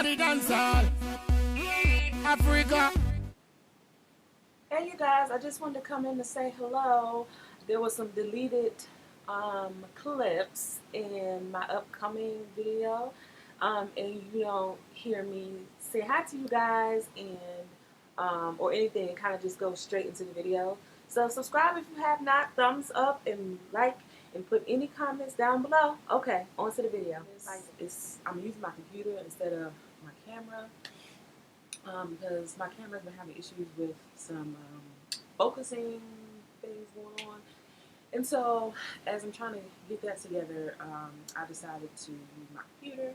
the dance hall. Africa. Hey you guys, I just wanted to come in to say hello. There was some deleted clips in my upcoming video, and you don't hear me say hi to you guys and or anything, and kind of just go straight into the video. So subscribe if you have not, thumbs up and like, and put any comments down below. Okay, on to the video. I'm using my computer instead of my camera. Because my camera's been having issues with some focusing things going on. And so, as I'm trying to get that together, I decided to use my computer.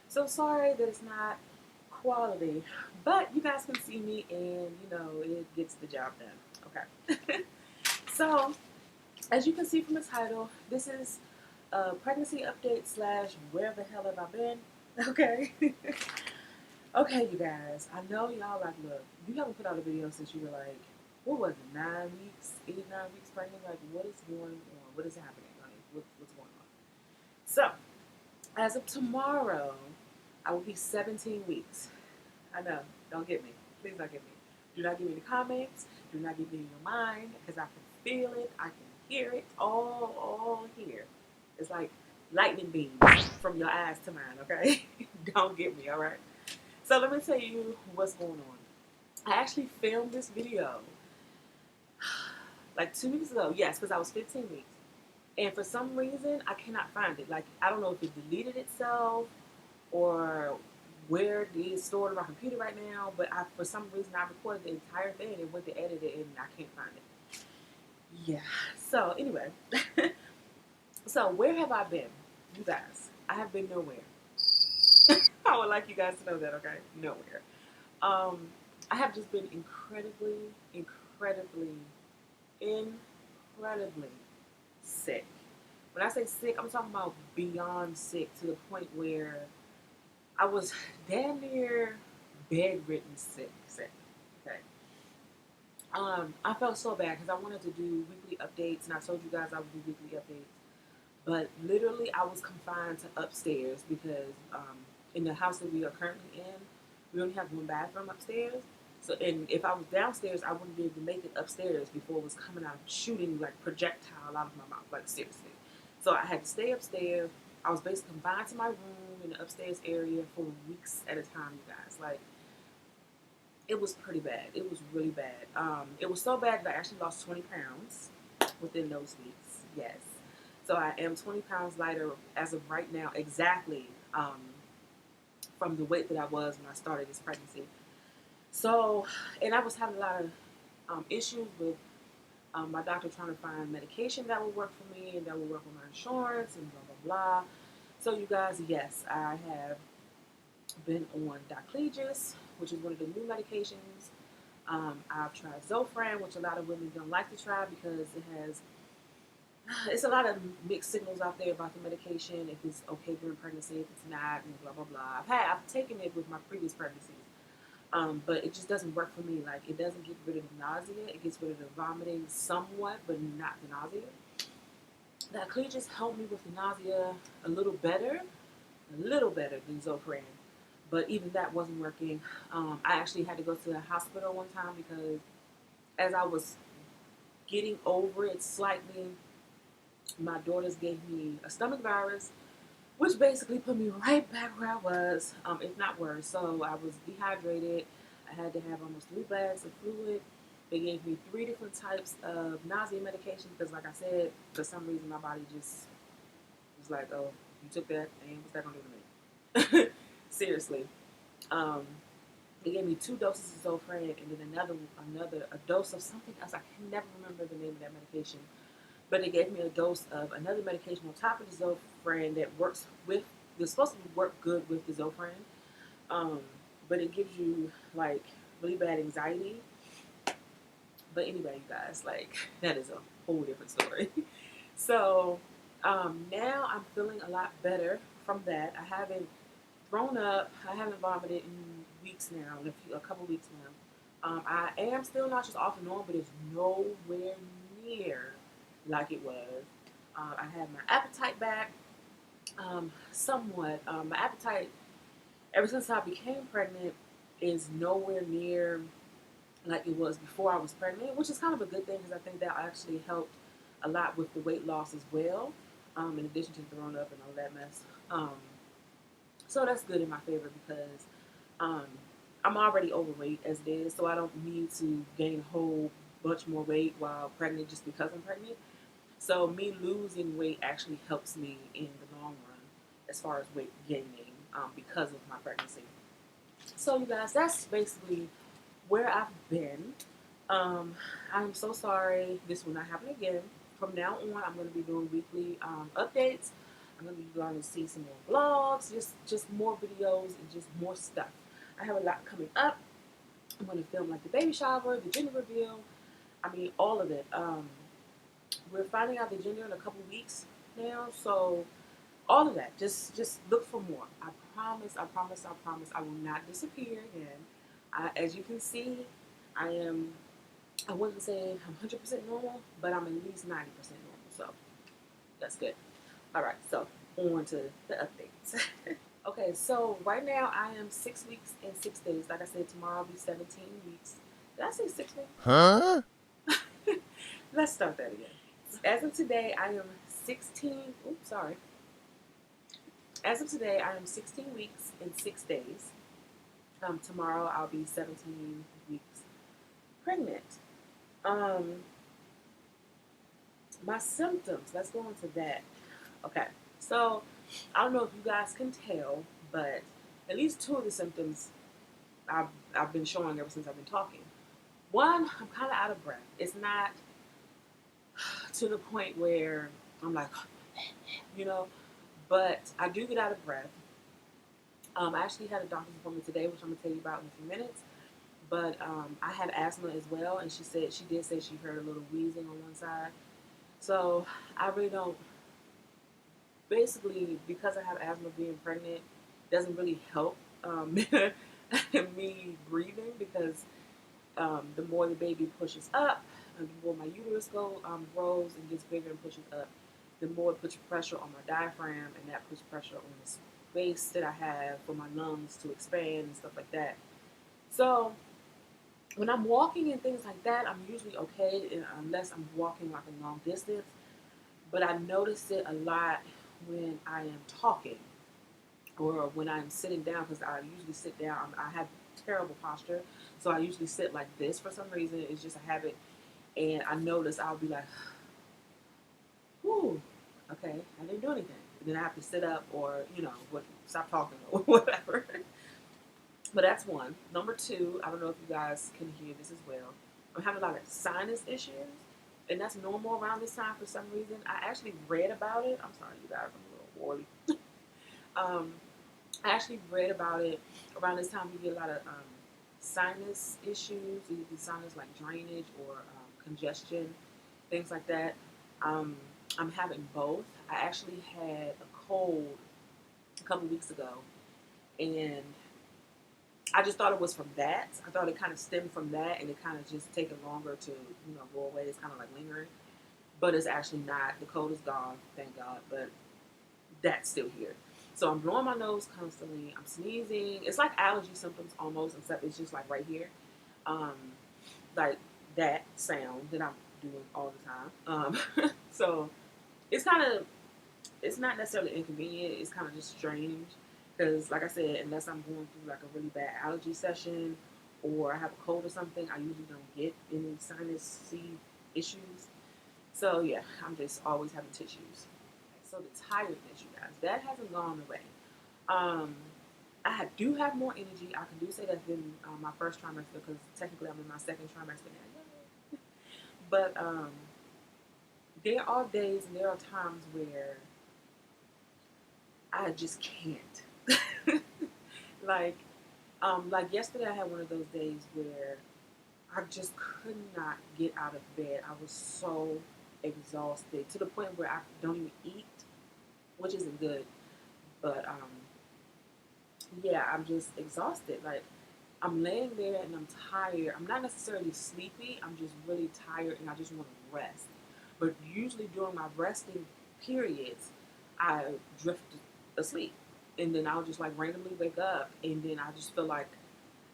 So sorry that it's not quality, but you guys can see me and, it gets the job done. Okay. So, as you can see from the title, this is a pregnancy update / where the hell have I been? Okay. Okay, you guys, I know y'all like, look, you haven't put out a video since you were like, what was it, 9 weeks, 8, 9 weeks pregnant? Like, what is going on? What is happening? Like, what's going on? So, as of tomorrow, I will be 17 weeks. I know, don't get me. Please don't get me. Do not give me the comments. Do not give me your mind, because I can feel it. I can hear it all here. It's like lightning beams from your eyes to mine, okay? Don't get me, all right? So let me tell you what's going on. I actually filmed this video like 2 weeks ago. Yes, because I was 15 weeks. And for some reason, I cannot find it. Like, I don't know if it deleted itself or where it is stored on my computer right now. But for some reason, I recorded the entire thing and went to edit it, and I can't find it. Yeah. So anyway. So where have I been? You guys, I have been nowhere. I would like you guys to know that, okay? Nowhere. I have just been incredibly sick. When I say sick, I'm talking about beyond sick, to the point where I was damn near bedridden sick. Okay. I felt so bad because I wanted to do weekly updates, and I told you guys I would do weekly updates. But literally, I was confined to upstairs because in the house that we are currently in, we only have one bathroom upstairs. So, and if I was downstairs, I wouldn't be able to make it upstairs before it was coming out, shooting like projectile out of my mouth, like seriously. So I had to stay upstairs. I was basically confined to my room in the upstairs area for weeks at a time, you guys. Like, it was pretty bad. It was really bad. It was so bad that I actually lost 20 pounds within those weeks. Yes. So I am 20 pounds lighter as of right now, exactly, from the weight that I was when I started this pregnancy. So, and I was having a lot of issues with my doctor trying to find medication that would work for me and that would work with my insurance and blah, blah, blah. So you guys, yes, I have been on Diclegis, which is one of the new medications. I've tried Zofran, which a lot of women don't like to try because it's a lot of mixed signals out there about the medication, if it's okay during pregnancy, if it's not, and blah, blah, blah. I've taken it with my previous pregnancies, but it just doesn't work for me. Like, it doesn't get rid of the nausea. It gets rid of the vomiting somewhat, but not the nausea. That Diclegis helped me with the nausea a little better than Zofran. But even that wasn't working. I actually had to go to the hospital one time because as I was getting over it slightly, my daughters gave me a stomach virus, which basically put me right back where I was, if not worse. So I was dehydrated. I had to have almost 3 bags of fluid. They gave me 3 different types of nausea medication because, like I said, for some reason my body just was like, oh, you took that, and what's that going to do to me? Seriously. They gave me 2 doses of Zofran and then a dose of something else. I can never remember the name of that medication. But they gave me a dose of another medication on top of the Zofran that it's supposed to work good with the Zofran. But it gives you, like, really bad anxiety. But anyway, you guys, like, that is a whole different story. So, now I'm feeling a lot better from that. I haven't thrown up. I haven't vomited in weeks now, a couple weeks now. I am still nauseous off and on, but it's nowhere near like it was. I had my appetite back, somewhat. My appetite ever since I became pregnant is nowhere near like it was before I was pregnant, which is kind of a good thing because I think that actually helped a lot with the weight loss as well, in addition to throwing up and all that mess. Um, so that's good in my favor because um, I'm already overweight as it is, so I don't need to gain a whole bunch more weight while pregnant just because I'm pregnant. So me losing weight actually helps me in the long run as far as weight gaining because of my pregnancy. So you guys, that's basically where I've been. Um, I'm so sorry this will not happen again. From now on, I'm going to be doing weekly updates. I'm going to be going to see some more vlogs, just more videos and just more stuff. I have a lot coming up. I'm going to film like the baby shower, the gender reveal. I mean, all of it. We're finding out the gender in a couple weeks now, so all of that. Just look for more. I promise. I promise. I promise. I will not disappear again. As you can see, I am. I wouldn't say I'm 100% normal, but I'm at least 90% normal. So that's good. All right. So on to the updates. Okay. So right now I am 6 weeks and 6 days. Like I said, tomorrow will be 17 weeks. Did I say 6 weeks? Huh? Let's start that again. As of today, I am 16. Oops, sorry. As of today, I am 16 weeks and 6 days. Tomorrow, I'll be 17 weeks pregnant. Um, my symptoms. Let's go into that. Okay. So, I don't know if you guys can tell, but at least two of the symptoms I've been showing ever since I've been talking. One, I'm kind of out of breath. It's not to the point where I'm like, you know, but I do get out of breath. I actually had a doctor's appointment today, which I'm going to tell you about in a few minutes. But I have asthma as well, and she did say she heard a little wheezing on one side. So I really don't. Basically, because I have asthma, being pregnant doesn't really help me breathing because the more the baby pushes up, and the more my uterus grows and gets bigger and pushes up, the more it puts pressure on my diaphragm, and that puts pressure on the space that I have for my lungs to expand and stuff like that. So when I'm walking and things like that, I'm usually okay unless I'm walking like a long distance. But I notice it a lot when I am talking or when I'm sitting down because I usually sit down. I have terrible posture, so I usually sit like this for some reason. It's just a habit, and I notice I'll be like, "Whew, okay, I didn't do anything." And then I have to sit up or stop talking or whatever. But that's one. Number two, I don't know if you guys can hear this as well. I'm having a lot of sinus issues, and that's normal around this time for some reason. I actually read about it. I'm sorry, you guys, I'm a little oily. um, I actually read about it around this time. You get a lot of sinus issues, either sinus like drainage or congestion, things like that. Um, I'm having both. I actually had a cold a couple weeks ago, and I just thought it was from that. I thought it kind of stemmed from that, and it kind of just taken longer to go away. It's kind of like lingering, but it's actually not. The cold is gone, thank God. But that's still here. So I'm blowing my nose constantly. I'm sneezing. It's like allergy symptoms almost, except it's just like right here, um, like that sound that I'm doing all the time. So it's kind of it's not necessarily inconvenient. It's kind of just strange because, like I said, unless I'm going through like a really bad allergy session or I have a cold or something, I usually don't get any sinus issues. So yeah, I'm just always having tissues. So the tiredness, you guys, that hasn't gone away. Um, do have more energy. I can do say that's been my first trimester because technically I'm in my second trimester now. But there are days and there are times where I just can't. like, like yesterday, I had one of those days where I just could not get out of bed. I was so exhausted to the point where I don't even eat, which isn't good. But yeah, I'm just exhausted. Like I'm laying there and I'm tired. I'm not necessarily sleepy. I'm just really tired and I just want to rest. But usually during my resting periods, I drift asleep. and then I'll just like randomly wake up, and then I just feel like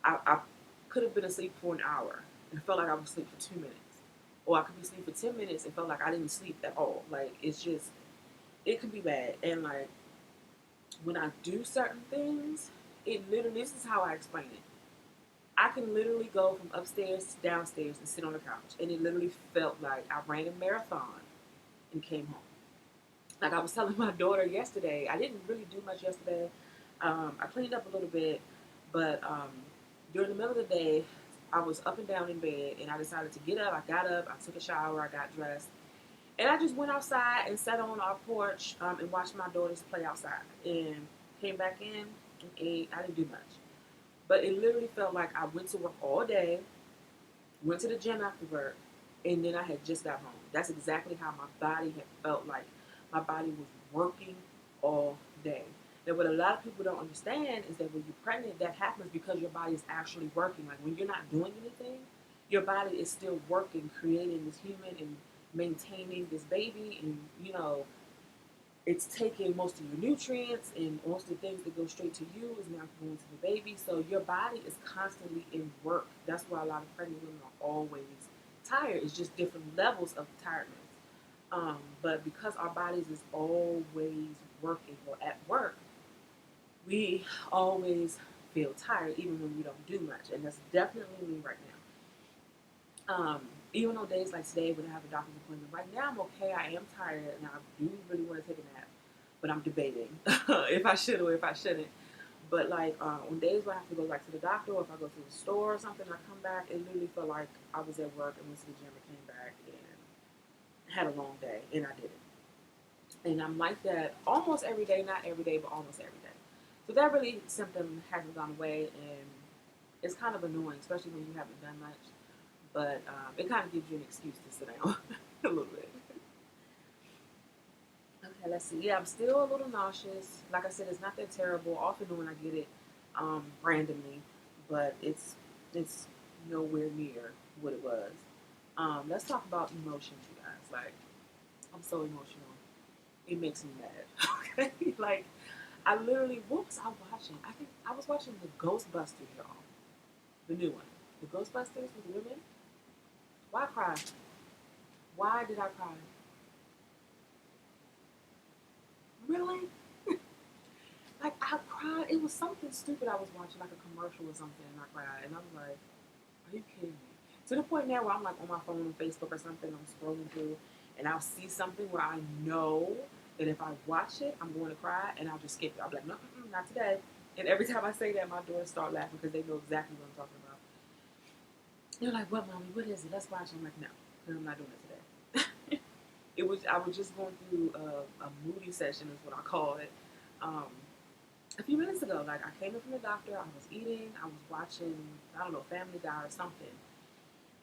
I could have been asleep for an hour and it felt like I was asleep for 2 minutes. Or I could be asleep for 10 minutes and felt like I didn't sleep at all. Like, it's just, it could be bad. And like, when I do certain things, it literally, this is how I explain it. I can literally go from upstairs to downstairs and sit on the couch. And it literally felt like I ran a marathon and came home. Like I was telling my daughter yesterday, I didn't really do much yesterday. I cleaned up a little bit, but during the middle of the day, I was up and down in bed, and I decided to get up. I got up, I took a shower, I got dressed, and I just went outside and sat on our porch and watched my daughters play outside. And came back in and ate. I didn't do much, but it literally felt like I went to work all day, went to the gym after work, and then I had just got home. That's exactly how my body had felt like. My body was working all day. Now, what a lot of people don't understand is that when you're pregnant, that happens because your body is actually working. Like when you're not doing anything, your body is still working, creating this human and maintaining this baby, and it's taking most of your nutrients and most of the things that go straight to you is now going to the baby. So your body is constantly in work. That's why a lot of pregnant women are always tired. It's just different levels of tiredness. But because our bodies is always working or at work, we always feel tired even when we don't do much. And that's definitely me right now. Even on days like today when I have a doctor's appointment, right now I'm okay. I am tired and I do really want to take a nap, but I'm debating if I should or if I shouldn't. But like on days where I have to go like to the doctor or if I go to the store or something, I come back, it literally felt like I was at work and went to the gym and came back and had a long day, and I did it. And I'm like that almost every day, not every day, but almost every day. So that really symptom hasn't gone away, and it's kind of annoying, especially when you haven't done much. But it kind of gives you an excuse to sit down a little bit. Okay, let's see. Yeah, I'm still a little nauseous. Like I said, it's not that terrible. Often when I get it randomly, but it's nowhere near what it was. Let's talk about emotions, you guys. Like, I'm so emotional. It makes me mad. Okay, like I literally, what was I watching? I think I was watching the Ghostbusters, y'all, the new one, the Ghostbusters with the women. Why cry? Why did I cry? Really? Like I cried. It was something stupid I was watching, like a commercial or something, and I cried. And I was like, "Are you kidding me?" To the point now where I'm like on my phone on Facebook or something, I'm scrolling through, and I'll see something where I know that if I watch it, I'm going to cry, and I'll just skip it. I'll be like, "No, not today." And every time I say that, my daughters start laughing because they know exactly what I'm talking about. They're like, "What, mommy? What is it? Let's watch." I'm like, "No, because I'm not doing it today." I was just going through a moody session, is what I call it. Um, a few minutes ago, like I came in from the doctor, I was eating, I was watching, I don't know, Family Guy or something,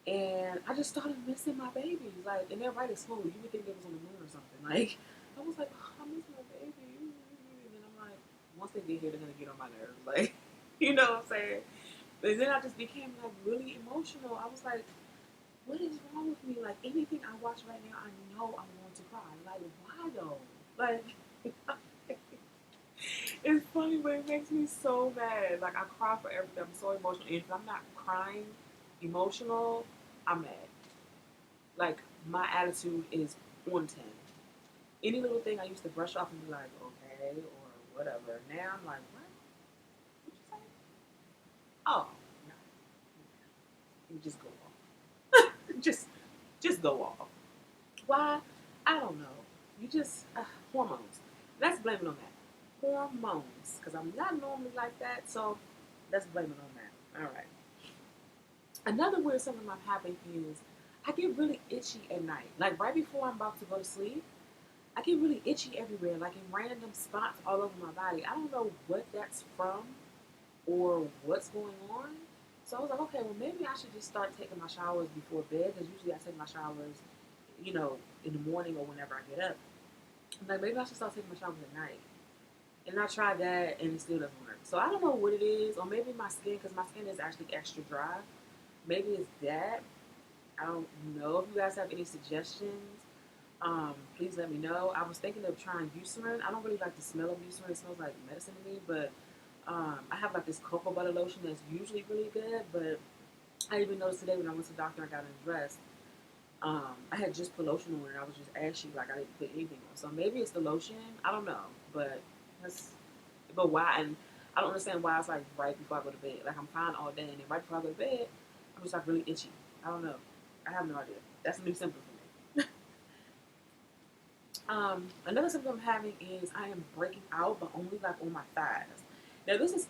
and I just started missing my babies. Like, and they're right at school. You would think they was on the moon or something. Like, I was like, oh, I miss my baby. And then I'm like, once they get here, they're gonna get on my nerves. Like, you know what I'm saying? And then I just became like really emotional. I was like, what is wrong with me? Like anything I watch right now, I know I'm going to cry. Like, why though? Like, it's funny, but it makes me so mad. Like, I cry for everything. I'm so emotional. And if I'm not crying, emotional, I'm mad. Like, my attitude is on 10. Any little thing I used to brush off and be like, okay, or whatever. Now I'm like, what? What you say? Oh, no. You just go off. just go off. Why? I don't know. You just hormones. Let's blame it on that. Hormones, because I'm not normally like that. So let's blame it on that. All right. Another weird symptom I'm having is I get really itchy at night. Like right before I'm about to go to sleep, I get really itchy everywhere, like in random spots all over my body. I don't know what that's from or what's going on. So I was like, okay, well maybe I should just start taking my showers before bed because usually I take my showers, in the morning or whenever I get up. I'm like, maybe I should start taking my showers at night. And I tried that and it still doesn't work. So I don't know what it is, or maybe my skin, because my skin is actually extra dry. Maybe it's that. I don't know if you guys have any suggestions. Please let me know. I was thinking of trying Eucerin. I don't really like the smell of Eucerin. It smells like medicine to me, but I have like this cocoa butter lotion that's usually really good, but I even noticed today when I went to the doctor and I got undressed, I had just put lotion on and I was just ashy, like I didn't put anything on. So maybe it's the lotion. I don't know, but that's but why? And I don't understand why it's like right before I go to bed. Like I'm fine all day, and then right before I go to bed, I'm just like really itchy. I don't know. I have no idea. That's a new symptom for me. Another symptom I'm having is I am breaking out, but only like on my thighs. Now this is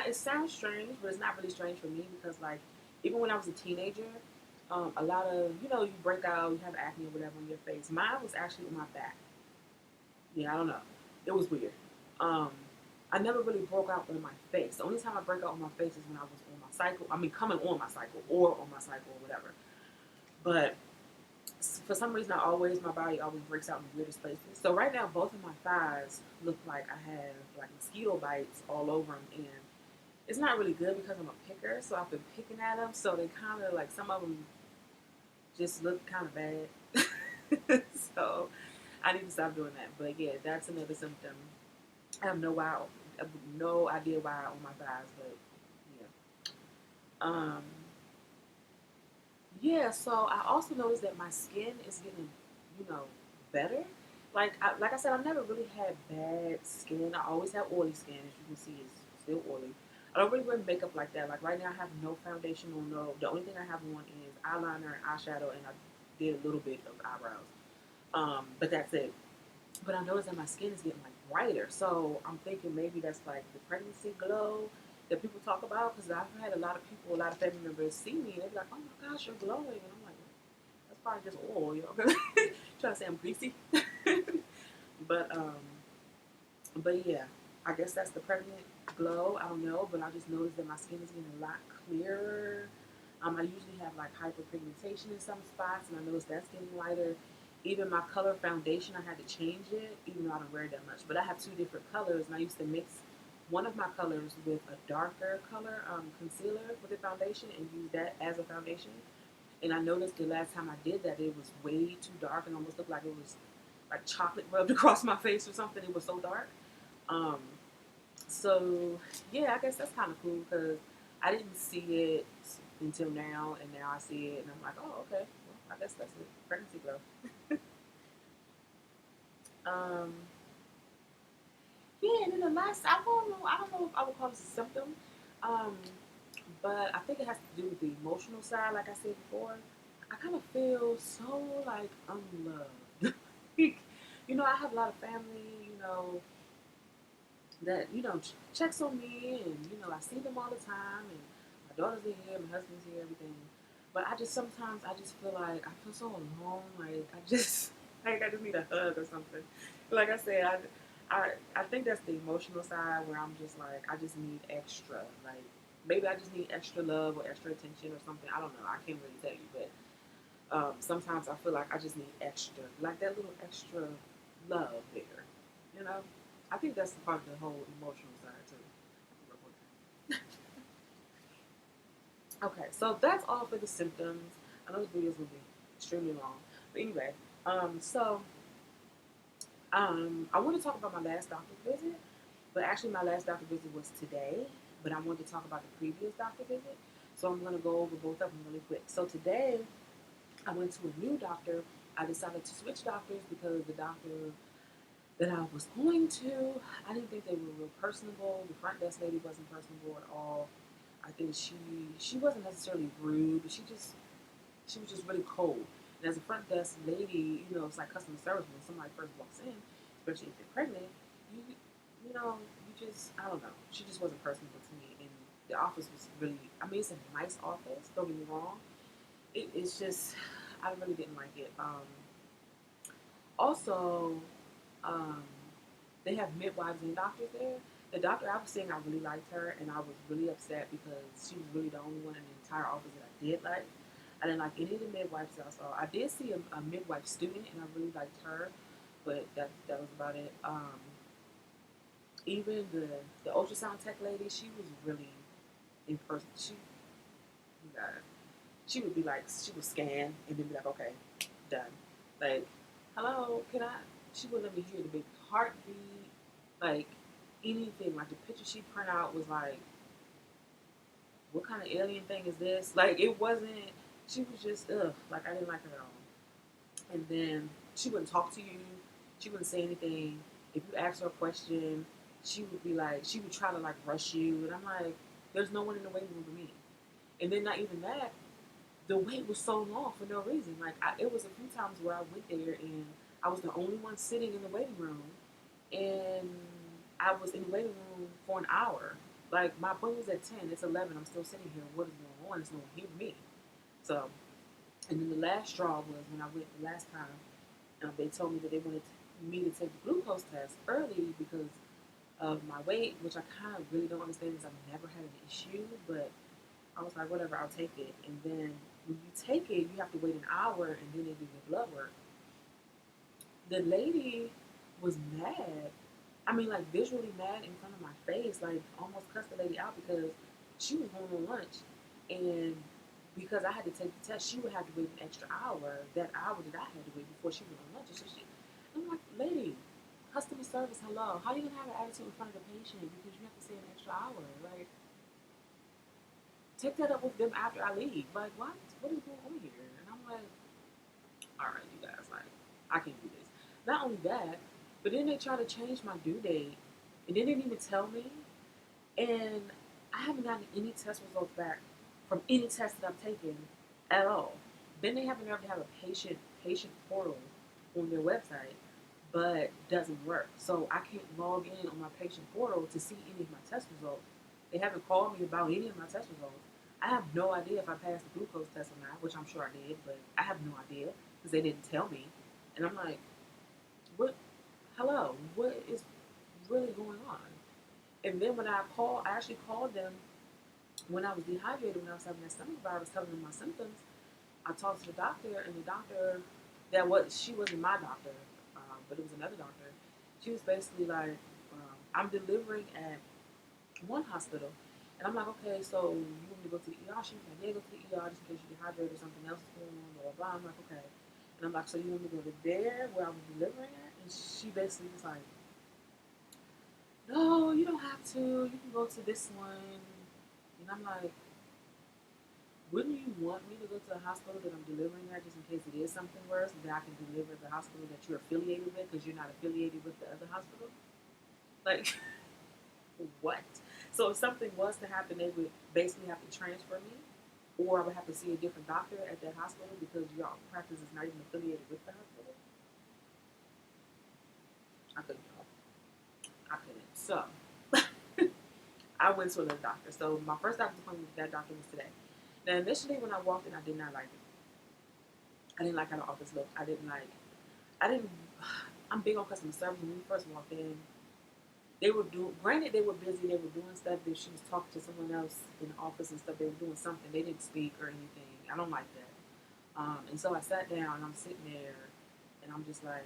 it sounds strange, but it's not really strange for me because like even when I was a teenager, a lot of you break out, you have acne or whatever on your face. Mine was actually on my back. Yeah, I don't know. It was weird. Um, I never really broke out on my face. The only time I break out on my face is when I was on my cycle. I mean, coming on my cycle or on my cycle or whatever. But for some reason, my body always breaks out in the weirdest places. So right now, both of my thighs look like I have like mosquito bites all over them, and it's not really good because I'm a picker. So I've been picking at them. So they kind of like some of them just look kind of bad. So I need to stop doing that. But yeah, that's another symptom. I have I have no idea why on my thighs, but yeah. Yeah. So I also noticed that my skin is getting, you know, better. Like I said, I've never really had bad skin. I always have oily skin, as you can see, it's still oily. I don't really wear makeup like that. Like right now, I have no foundation on. No, the only thing I have on is eyeliner and eyeshadow, and I did a little bit of eyebrows. But that's it. But I noticed that my skin is getting like brighter. So I'm thinking maybe that's like the pregnancy glow that people talk about. Because I've had a lot of people, a lot of family members see me and they're like, "Oh my gosh, you're glowing," and I'm like, "That's probably just oil, you know." Trying to say I'm greasy, but but yeah, I guess that's the pregnant glow. I don't know, but I just noticed that my skin is getting a lot clearer. I usually have like hyperpigmentation in some spots, and I noticed that's getting lighter. Even my color foundation, I had to change it, even though I don't wear it that much. But I have two different colors, and I used to mix one of my colors with a darker color concealer with the foundation and use that as a foundation. And I noticed the last time I did that, it was way too dark and almost looked like it was like chocolate rubbed across my face or something. It was so dark. Um, so yeah, I guess that's kind of cool because I didn't see it until now, and now I see it, and I'm like, oh, okay. Well, I guess that's it. Pregnancy glow. Um, yeah, and then the last, I don't know if I would call this a symptom, um, but I think it has to do with the emotional side. Like I said before, I kind of feel so like unloved. I have a lot of family, that checks on me, and I see them all the time, and my daughter's in here, my husband's here, everything. But I just sometimes I just feel like I feel so alone. Like I just like I just need a hug or something. Like I said, I think that's the emotional side where I'm just like I just need extra. Like maybe I just need extra love or extra attention or something. I don't know. I can't really tell you, but sometimes I feel like I just need extra, like that little extra love there. You know, I think that's the part of the whole emotional side too. Okay, so that's all for the symptoms. I know this video is gonna be extremely long, but anyway, so I want to talk about my last doctor visit, but actually my last doctor visit was today. But I wanted to talk about the previous doctor visit, so I'm gonna go over both of them really quick. So today I went to a new doctor. I decided to switch doctors because the doctor that I was going to, I didn't think they were real personable. The front desk lady wasn't personable at all. I think she wasn't necessarily rude, but she was just really cold. And as a front desk lady, it's like customer service when somebody first walks in, especially if they're pregnant. You you just I don't know. She just wasn't personable to me, and the office was really. I mean, it's a nice office. Don't get me wrong. It's just I really didn't like it. Also, um, they have midwives and doctors there. The doctor I was seeing, I really liked her, and I was really upset because she was really the only one in the entire office that I did like. I didn't like any of the midwives that I saw. I did see a midwife student, and I really liked her, but that was about it. Even the ultrasound tech lady, she was really in person. She would be like, she would scan and then be like, okay, done. Like hello, can I? She wouldn't let me hear the baby heartbeat, like anything. Like the picture she print out was like, what kind of alien thing is this? Like it wasn't. She was just ugh. Like I didn't like her at all. And then she wouldn't talk to you. She wouldn't say anything. If you asked her a question, she would be like, she would try to like rush you, and I'm like, there's no one in the waiting room for me. And then not even that, the wait was so long for no reason. Like it was a few times where I went there and I was the only one sitting in the waiting room, and I was in the waiting room for an hour. Like my appointment was at 10. It's 11. I'm still sitting here. What is going on? There's no one here with me. So, and then the last straw was when I went the last time. They told me that they wanted me to take the glucose test early because of my weight, which I kind of really don't understand because I've never had an issue. But I was like, whatever, I'll take it. And then when you take it, you have to wait an hour, and then they do your blood work. The lady was mad. I mean, like visually mad in front of my face, like almost cussed the lady out because she was going on lunch, and because I had to take the test, she would have to wait an extra hour. That hour that I had to wait before she went on lunch. So I'm like, lady, customer service, hello. How are you gonna have an attitude in front of the patient because you have to stay an extra hour? Like, take that up with them after I leave. Like, what? What is going on here? And I'm like, all right, you guys, like, I can't do this. Not only that, but then they try to change my due date, and they didn't even tell me. And I haven't gotten any test results back from any test that I've taken at all. Then they have a nerve to have a patient portal on their website, but doesn't work. So I can't log in on my patient portal to see any of my test results. They haven't called me about any of my test results. I have no idea if I passed the glucose test or not, which I'm sure I did, but I have no idea because they didn't tell me. And I'm like, what? Hello, what is really going on? And then when I actually called them when I was dehydrated, when I was having that stomach virus, telling them my symptoms. I talked to the doctor, and the doctor she wasn't my doctor, but it was another doctor. She was basically like, I'm delivering at one hospital, and I'm like, okay, so you want me to go to the ER? She was like, yeah, go to the ER just in case you're dehydrated or something else is going on, blah blah blah. I'm like, okay, and I'm like, so you want me to go to there where I was delivering at? And she basically was like, no, you don't have to. You can go to this one. And I'm like, wouldn't you want me to go to the hospital that I'm delivering at just in case it is something worse, that I can deliver at the hospital that you're affiliated with because you're not affiliated with the other hospital? Like, what? So if something was to happen, they would basically have to transfer me, or I would have to see a different doctor at that hospital because your practice is not even affiliated with the hospital. I couldn't go. I couldn't. So I went to another doctor. So my first doctor's appointment with that doctor was today. Now initially when I walked in, I did not like it. I didn't like how the office looked. I didn't, I'm big on customer service. When we first walked in, they were doing, granted they were busy, they were doing stuff. If she was talking to someone else in the office and stuff, they were doing something. They didn't speak or anything. I don't like that. And so I sat down and I'm sitting there and I'm just like,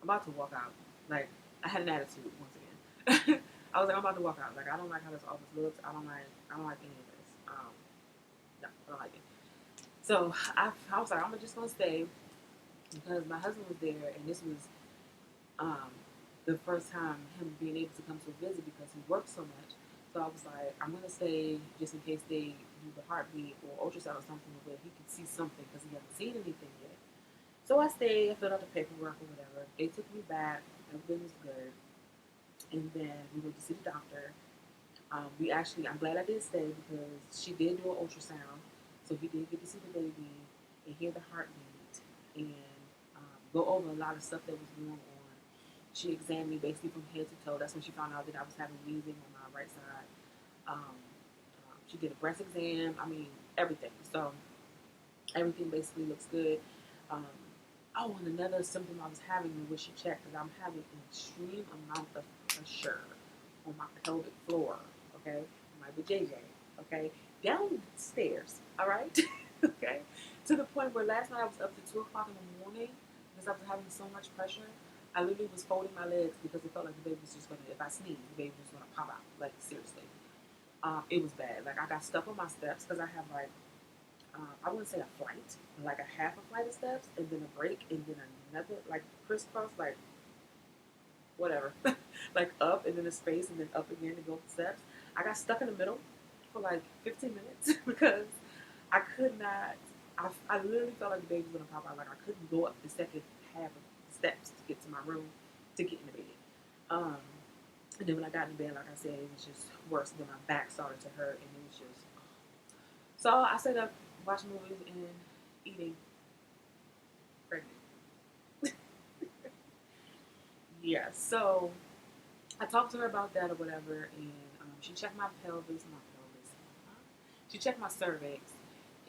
I'm about to walk out. Like, I had an attitude once again. I was like, I'm about to walk out. Like, I don't like how this office looks. I don't like any of this. No, I don't like it. So I was like, I'm just gonna stay because my husband was there, and this was um, the first time him being able to come to visit because he works so much. So I was like, I'm gonna stay just in case they do the heartbeat or ultrasound or something where he can see something because he hasn't seen anything yet. So I stayed, I filled out the paperwork or whatever. They took me back, everything was good, and then we went to see the doctor. I'm glad I did stay because she did do an ultrasound, so he did get to see the baby and hear the heartbeat and go over a lot of stuff that was going on. She examined me basically from head to toe. That's when she found out that I was having wheezing on my right side. She did a breast exam. I mean, everything. So everything basically looks good. Um, and another symptom I was having when she checked is I'm having an extreme amount of pressure on my pelvic floor. Okay, my JJ. Okay, downstairs. All right. Okay, to the point where last night I was up to 2 o'clock in the morning because I was having so much pressure. I literally was folding my legs because it felt like the baby was just gonna. If I sneezed, the baby was gonna pop out. Like seriously, it was bad. Like I got stuck on my steps because I have like I wouldn't say a flight, like a half a flight of steps, and then a break, and then nothing like crisscross, like whatever, like up and then a space and then up again to go up the steps. I got stuck in the middle for like 15 minutes because I could not. I literally felt like the baby was gonna pop out. Like I couldn't go up the second half of the steps to get to my room to get in the bed. Um, and then when I got in bed, like I said, it was just worse. And then my back started to hurt, and it was just. So I stayed up watching movies and eating, pregnant. Yeah. So I talked to her about that or whatever, and she checked my pelvis, my pelvis. She checked my cervix,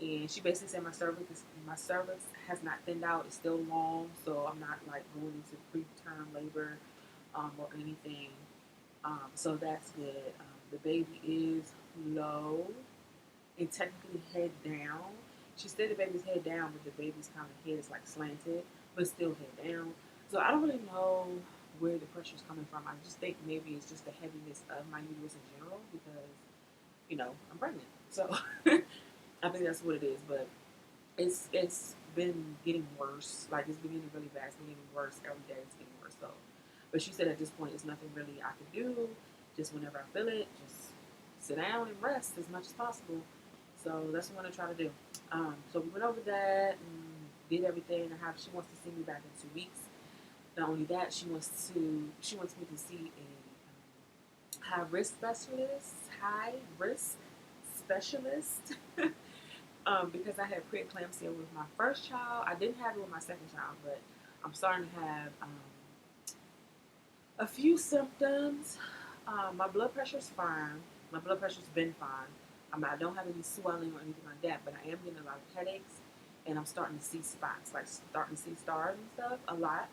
and she basically said my cervix has not thinned out. It's still long, so I'm not like going into preterm labor or anything. So that's good. The baby is low and technically head down. She said the baby's head down, but the baby's kind of head is like slanted, but still head down. So I don't really know where the pressure is coming from. I just think maybe it's just the heaviness of my uterus in general because, I'm pregnant. So I think that's what it is. But it's been getting worse. Like it's been getting really bad. It's been getting worse every day. It's getting worse. So, but she said at this point, it's nothing really I can do. Just whenever I feel it, just sit down and rest as much as possible. So that's what I'm gonna try to do. So we went over that and did everything. And how she wants to see me back in 2 weeks. Not only that, she wants me to see a high risk specialist, because I had preeclampsia with my first child. I didn't have it with my second child, but I'm starting to have a few symptoms. My blood pressure's fine. My blood pressure's been fine. I don't have any swelling or anything like that, but I am getting a lot of headaches, and I'm starting to see spots, like starting to see stars and stuff a lot.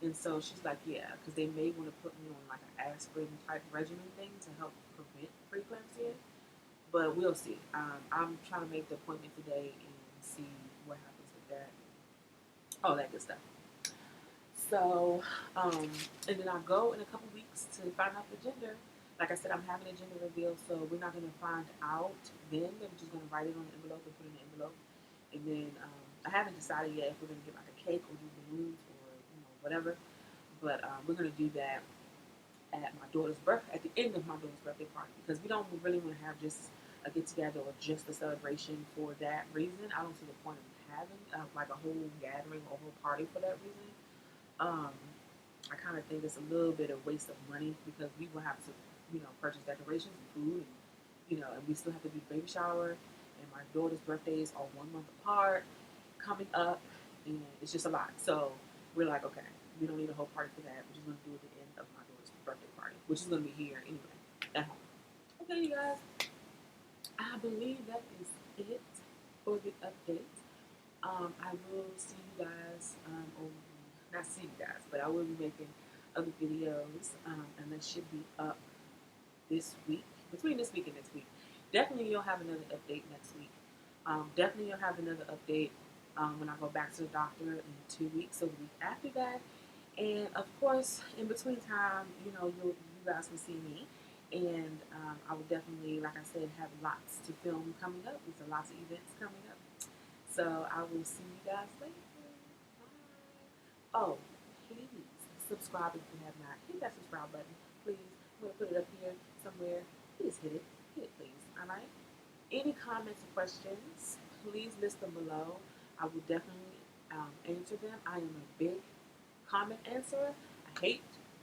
And so she's like, yeah, because they may want to put me on like an aspirin type regimen thing to help prevent preeclampsia. But we'll see. I'm trying to make the appointment today and see what happens with that. All that good stuff. So, and then I'll go in a couple weeks to find out the gender. Like I said, I'm having a gender reveal, so we're not going to find out then. They're just going to write it on the envelope and put it in the envelope. And then I haven't decided yet if we're going to get like a cake or do balloons or whatever. But we're going to do that at my daughter's birth at the end of my daughter's birthday party because we don't really want to have just a get together or just a celebration for that reason. I don't see the point of having like a whole gathering or a whole party for that reason. Um, I kind of think it's a little bit of waste of money because we will have to, purchase decorations and food, and we still have to do the baby shower. And my daughter's birthdays are 1 month apart coming up, and it's just a lot. So we're like, okay, we don't need a whole party for that. We're just going to do it at the end of my daughter's birthday party, which is going to be here anyway, at home. Okay, you guys, I believe that is it for the update. I will see you guys, not see you guys, but I will be making other videos, and that should be up this week, between this week and next week. Definitely you'll have another update next week. Definitely you'll have another update when I go back to the doctor in 2 weeks, so the week after that. And of course, in between time, you guys can see me. And I will definitely, like I said, have lots to film coming up. There's lots of events coming up. So I will see you guys later. Bye. Oh, please subscribe if you have not. Hit that subscribe button, please. I'm going to put it up here somewhere. Please hit it. Hit it, please. All right? Any comments or questions, please list them below. I will definitely answer them. I am a big comment answerer. I hate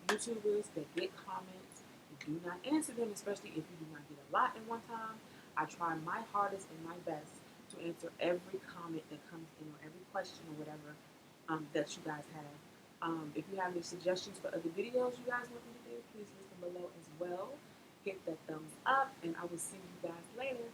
YouTubers that get comments and do not answer them, especially if you do not get a lot in one time. I try my hardest and my best to answer every comment that comes in or every question or whatever that you guys have. If you have any suggestions for other videos you guys want me to do, please list them below as well. Hit that thumbs up, and I will see you guys later.